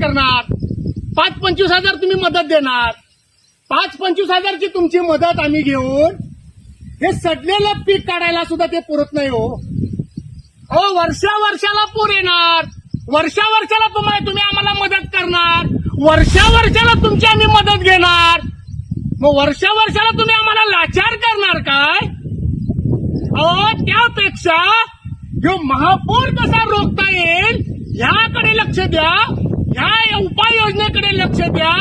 करणार? 5-25 तुम्ही मदत देणार. 5-25 तुमची मदत आम्ही घेऊन हे सडलेलं पीक काढायला सुद्धा ते पुरत नाही हो. वर्षाला पूर येणार. वर्षाला तुम्ही आम्हाला मदत करणार. वर्षाला तुमची आम्ही मदत घेणार. मग वर्षाला तुम्ही आम्हाला लाचार करणार काय? त्यापेक्षा जो महापूर कसा रोखता येईल ह्याकडे लक्ष द्या. ह्या उपाययोजनेकडे लक्ष द्या.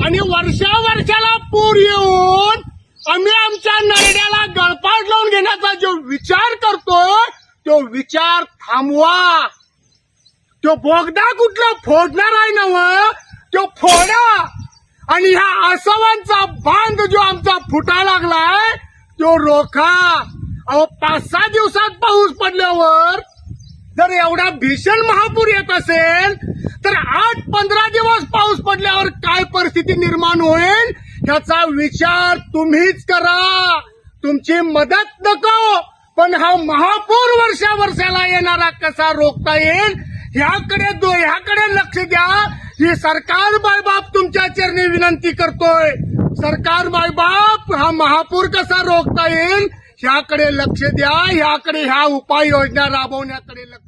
आणि वर्षाला पूर येऊन आम्ही आमच्या नरड्याला गळपाट लावून घेण्याचा जो विचार करतोय तो विचार थांबवा. तो बोगदा कुठला फोडणार आहे ना तो फोडा. आणि ह्या आसवांचा बांध जो आमचा फुटा लागलाय तो रोखा. 5-6 दिवसात पाऊस पडल्यावर जर एवढा भीषण महापूर येत असेल तर 8-15 दिवस पाऊस पडल्यावर काय परिस्थिती निर्माण होईल ह्याचा विचार तुम्हीच करा. तुमची मदत नको, पण हा महापूर वर्षाला येणारा कसा रोखता येईल ह्याकडे लक्ष द्या. ही सरकार मायबाप तुमच्या चरणी विनंती करतोय. सरकार मायबाप हा महापूर कसा रोखता येईल ह्याकडे लक्ष द्या. ह्या उपाययोजना राबवण्याकडे लक्ष